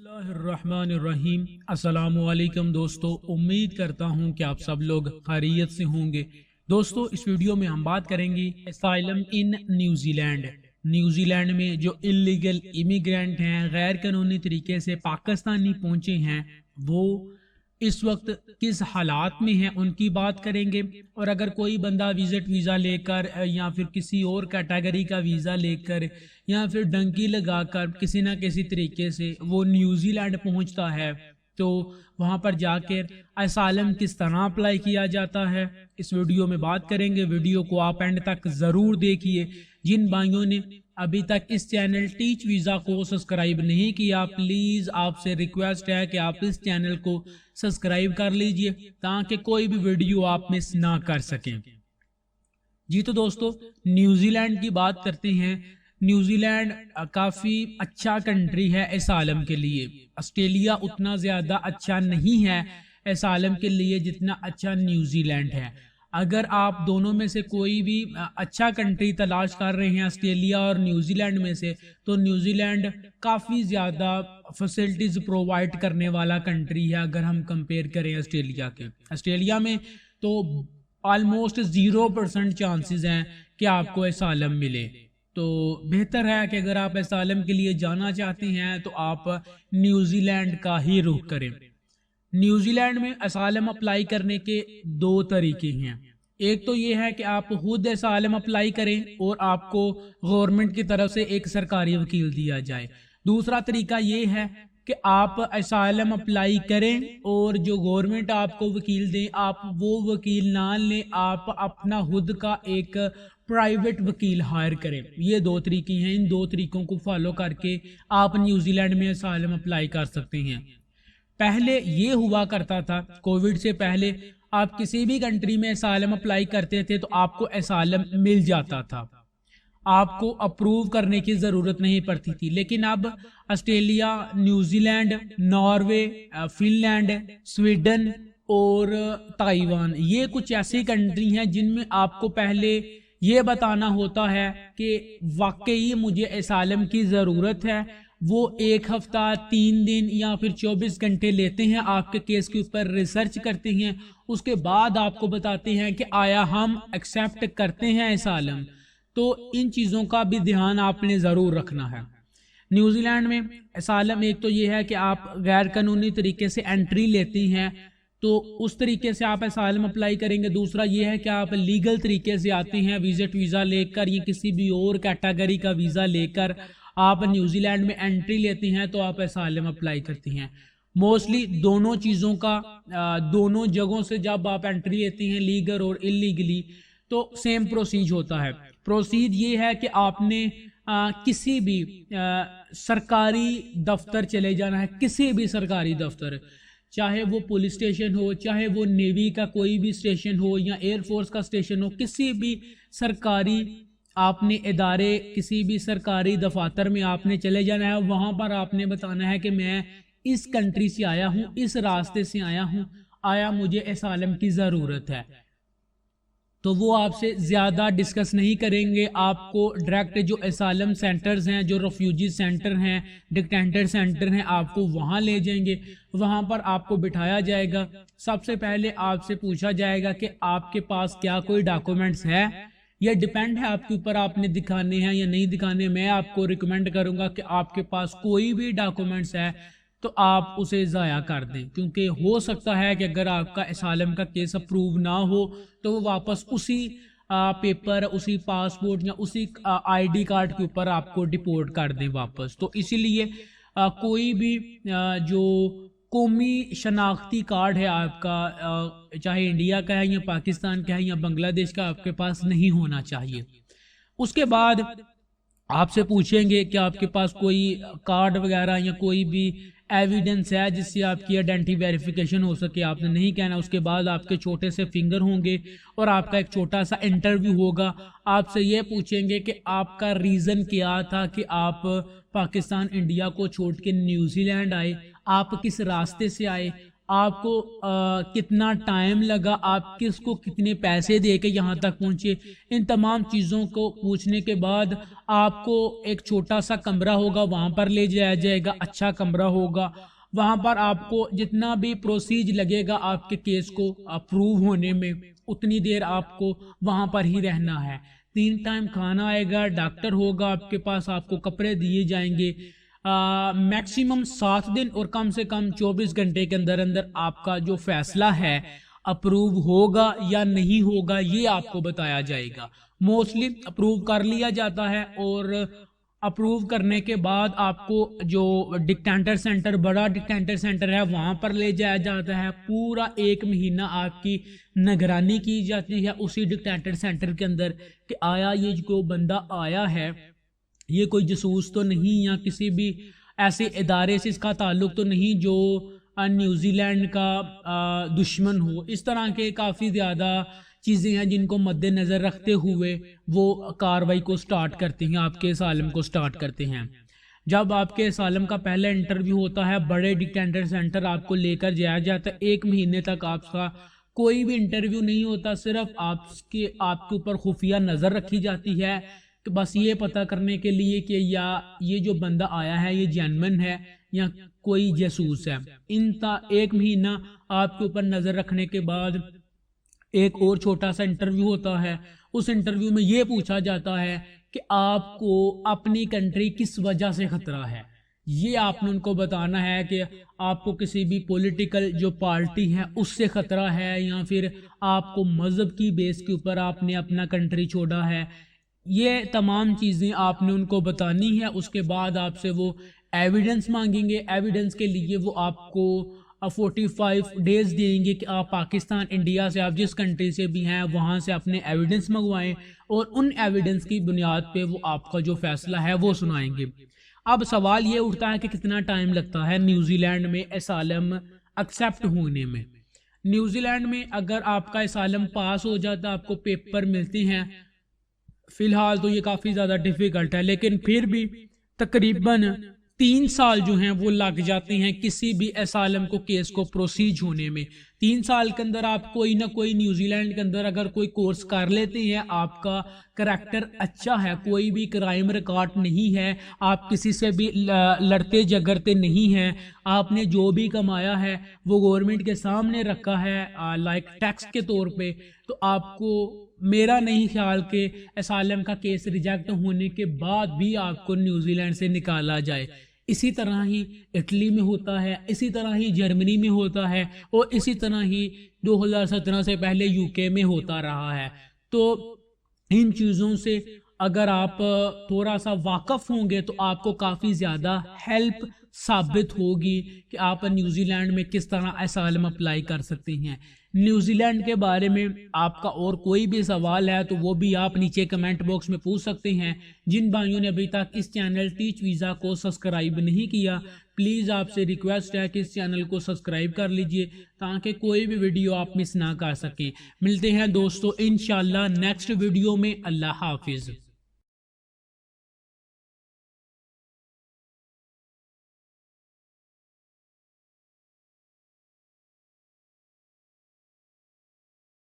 बिस्मिल्लाहिर्रहमानिर्रहीम। अस्सलामुअलैकुम दोस्तों, उम्मीद करता हूँ कि आप सब लोग खैरियत से होंगे। दोस्तों, इस वीडियो में हम बात करेंगे एसाइलम इन न्यूजीलैंड। न्यूजीलैंड में जो इलीगल इमिग्रेंट हैं, गैर कानूनी तरीके से पाकिस्तानी पहुंचे हैं, वो इस वक्त किस हालात में हैं उनकी बात करेंगे। और अगर कोई बंदा विजिट वीज़ा लेकर या फिर किसी और कैटेगरी का वीज़ा लेकर या फिर डंकी लगाकर किसी ना किसी तरीके से वो न्यूजीलैंड पहुंचता है, तो वहां पर जाकर असाइलम किस तरह अप्लाई किया जाता है, इस वीडियो में बात करेंगे। वीडियो को आप एंड तक जरूर देखिए। जिन भाइयों ने अभी तक इस चैनल टीच वीज़ा को सब्सक्राइब नहीं किया, प्लीज आपसे रिक्वेस्ट है कि आप इस चैनल को सब्सक्राइब कर लीजिए ताकि कोई भी वीडियो आप मिस ना कर सकें। जी तो दोस्तों, न्यूजीलैंड की बात करते हैं। न्यूजीलैंड काफी अच्छा कंट्री है एसाइलम के लिए। ऑस्ट्रेलिया उतना ज्यादा अच्छा नहीं है एसाइलम के लिए जितना अच्छा न्यूजीलैंड है। अगर आप दोनों में से कोई भी अच्छा कंट्री तलाश कर रहे हैं ऑस्ट्रेलिया और न्यूजीलैंड में से, तो न्यूजीलैंड काफी ज्यादा फैसिलिटीज प्रोवाइड करने वाला कंट्री है अगर हम कंपेयर करें ऑस्ट्रेलिया के। ऑस्ट्रेलिया में तो ऑलमोस्ट 0% चांसेस हैं कि आपको एसाइलम मिले। तो बेहतर है कि अगर आप एसाइलम के लिए जाना चाहते हैं तो आप न्यूजीलैंड का ही रुख करें। न्यूजीलैंड में असाइलम अप्लाई करने के दो तरीके हैं। एक तो ये है कि आप खुद असाइलम अप्लाई करें और आपको गवर्नमेंट की तरफ से एक सरकारी वकील दिया जाए। दूसरा तरीका ये है कि आप असाइलम अप्लाई करें और जो गवर्नमेंट आपको वकील दे, आप वो वकील ना लें, आप अपना खुद का एक प्राइवेट वकील हायर करें। ये दो तरीके हैं। इन दो तरीकों को फॉलो करके आप न्यूजीलैंड में असाइलम अप्लाई कर सकते हैं। पहले ये हुआ करता था, कोविड से पहले आप किसी भी कंट्री में असाइलम अप्लाई करते थे तो आपको असाइलम मिल जाता था, आपको अप्रूव करने की जरूरत नहीं पड़ती थी। लेकिन अब Australia, New Zealand, Norway, Finland, Sweden और ताइवान, ये कुछ ऐसी कंट्री हैं जिनमें आपको पहले ये बताना होता है कि वाकई मुझे असाइलम की जरूरत है। वो 1 हफ्ता, 3 दिन या फिर 24 घंटे लेते हैं, आपके केस के ऊपर रिसर्च करते हैं, उसके बाद आपको बताते हैं कि आया हम एक्सेप्ट करते हैं असाइलम। तो इन चीज़ों का भी ध्यान आपने ज़रूर रखना है। न्यूजीलैंड में असाइलम एक तो ये है कि आप गैर कानूनी तरीके से एंट्री लेती हैं, तो उस तरीके से आप असाइलम अप्लाई करेंगे। दूसरा ये है कि आप लीगल तरीके से आते हैं, विजिट वीज़ा लेकर या किसी भी और कैटेगरी का वीज़ा लेकर आप न्यूजीलैंड में एंट्री लेते हैं तो आप असाइलम अप्लाई करते हैं। मोस्टली दोनों चीज़ों का दोनों जगहों से जब आप एंट्री लेते हैं, लीगल और इलीगली, तो सेम प्रोसीज होता है। प्रोसीज ये है कि आपने किसी भी सरकारी दफ्तर चले जाना है, किसी भी सरकारी दफ्तर, चाहे वो पुलिस स्टेशन हो, चाहे वो नेवी का कोई भी स्टेशन हो या एयरफोर्स का स्टेशन हो, किसी भी सरकारी आपने इदारे, किसी भी सरकारी दफातर में आपने चले जाना है। वहां पर आपने बताना है कि मैं इस कंट्री से आया हूं, इस रास्ते से आया हूं, आया मुझे असाइलम की जरूरत है। तो वो आपसे ज्यादा डिस्कस नहीं करेंगे, आपको डायरेक्ट जो असाइलम सेंटर्स हैं, जो रेफ्यूजी सेंटर हैं, डिटेंटर सेंटर हैं, आपको वहां ले जाएंगे। वहां पर आपको बिठाया जाएगा। सबसे पहले आपसे पूछा जाएगा कि आपके पास क्या कोई डॉक्यूमेंट्स है। यह डिपेंड है आपके ऊपर, आपने दिखाने हैं या नहीं दिखाने। मैं आपको रिकमेंड करूंगा कि आपके पास कोई भी डॉक्यूमेंट्स है तो आप उसे ज़ाया कर दें, क्योंकि हो सकता है कि अगर आपका असाइलम का केस अप्रूव ना हो तो वो वापस उसी पेपर, उसी पासपोर्ट या उसी आईडी कार्ड के ऊपर आपको डिपोर्ट कर दें वापस। तो इसीलिए कोई भी जो कौमी शनाख्ती कार्ड है आपका, चाहे इंडिया का है या पाकिस्तान का है या बांग्लादेश का, आपके पास नहीं होना चाहिए। उसके बाद आपसे पूछेंगे कि आपके पास कोई कार्ड वगैरह या कोई भी एविडेंस है जिससे आपकी आइडेंटिटी वेरिफिकेशन हो सके। आपने नहीं कहना। उसके बाद आपके छोटे से फिंगर होंगे और आपका एक छोटा सा इंटरव्यू होगा। आपसे ये पूछेंगे कि आपका रीज़न क्या था कि आप पाकिस्तान, इंडिया को छोड़ के न्यूजीलैंड आए, आप किस रास्ते से आए, आपको कितना टाइम लगा, आप किसको कितने पैसे दे के यहाँ तक पहुँचे, इन तमाम चीज़ों को पूछने के बाद आपको एक छोटा सा कमरा होगा वहाँ पर ले जाया जाएगा, अच्छा कमरा होगा। वहाँ पर आपको जितना भी प्रोसीज लगेगा आपके केस को अप्रूव होने में, उतनी देर आपको वहाँ पर ही रहना है। 3 टाइम खाना आएगा, डॉक्टर होगा आपके पास, आपको कपड़े दिए जाएंगे। मैक्सिमम 7 दिन और कम से कम 24 घंटे के अंदर अंदर आपका जो फैसला है अप्रूव होगा या नहीं होगा ये आपको बताया जाएगा। मोस्टली अप्रूव कर लिया जाता है और अप्रूव करने के बाद आपको जो डिटेंटर सेंटर, बड़ा डिटेंटर सेंटर है वहाँ पर ले जाया जाता है। पूरा 1 महीना आपकी निगरानी की जाती है उसी डिटेंटर सेंटर के अंदर कि आया ये जो बंदा आया है ये कोई जासूस तो नहीं या किसी भी ऐसे इदारे से इसका ताल्लुक तो नहीं जो न्यूजीलैंड का दुश्मन हो। इस तरह के काफ़ी ज़्यादा चीज़ें हैं जिनको मद्देनज़र रखते हुए वो कार्रवाई को स्टार्ट करते हैं, आपके असालम को स्टार्ट करते हैं। जब आपके असालम का पहला इंटरव्यू होता है बड़े डिटेंटर सेंटर आपको लेकर जाया जाता है। 1 महीने तक आपका कोई भी इंटरव्यू नहीं होता, सिर्फ आपके ऊपर खुफिया नज़र रखी जाती है कि बस ये पता करने के लिए कि या ये जो बंदा आया है ये जेन्युइन है या कोई जासूस है। 1 महीना आपके ऊपर नज़र रखने के बाद एक और छोटा सा इंटरव्यू होता है। उस इंटरव्यू में ये पूछा जाता है कि आपको अपनी कंट्री किस वजह से खतरा है। ये आपने उनको बताना है कि आपको किसी भी पॉलिटिकल जो पार्टी है उससे खतरा है या फिर आपको मजहब की बेस के ऊपर आपने अपना कंट्री छोड़ा है। ये तमाम चीज़ें आपने उनको बतानी है। उसके बाद आपसे वो एविडेंस मांगेंगे। एविडेंस के लिए वो आपको 45 डेज देंगे कि आप पाकिस्तान, इंडिया से, आप जिस कंट्री से भी हैं वहाँ से अपने एविडेंस मंगवाएं और उन एविडेंस की बुनियाद पे वो आपका जो फैसला है वो सुनाएंगे। अब सवाल ये उठता है कि कितना टाइम लगता है न्यूजीलैंड में असालम एक्सेप्ट होने में। न्यूजीलैंड में अगर आपका असालम पास हो जाता है, आपको पेपर मिलते हैं, फिलहाल तो ये काफ़ी ज़्यादा डिफ़िकल्ट है, लेकिन फिर भी तकरीबन 3 साल जो हैं वो लग जाते हैं किसी भी असालम को केस को प्रोसीज होने में। 3 साल के अंदर आप कोई ना कोई न्यूजीलैंड के अंदर अगर कोई कोर्स कर लेते हैं, आपका करैक्टर अच्छा है, कोई भी क्राइम रिकॉर्ड नहीं है, आप किसी से भी लड़ते झगड़ते नहीं हैं, आपने जो भी कमाया है वो गवर्नमेंट के सामने रखा है लाइक टैक्स के तौर पे, तो आपको मेरा नहीं ख्याल के असालम का केस रिजेक्ट होने के बाद भी आपको न्यूजीलैंड से निकाला जाए। इसी तरह ही इटली में होता है, इसी तरह ही जर्मनी में होता है और इसी तरह ही 2017 से पहले यूके में होता रहा है। तो इन चीज़ों से अगर आप थोड़ा सा वाकफ होंगे तो आपको काफ़ी ज़्यादा हेल्प साबित होगी कि आप न्यूजीलैंड में किस तरह असाइलम अप्लाई कर सकते हैं। न्यूजीलैंड के बारे में आपका और कोई भी सवाल है तो वो भी आप नीचे कमेंट बॉक्स में पूछ सकते हैं। जिन भाइयों ने अभी तक इस चैनल टीच वीज़ा को सब्सक्राइब नहीं किया, प्लीज़ आपसे रिक्वेस्ट है कि इस चैनल को सब्सक्राइब कर लीजिए ताकि कोई भी वीडियो आप मिस ना कर सकें। मिलते हैं दोस्तों इंशाल्लाह नेक्स्ट वीडियो में। अल्लाह हाफिज़।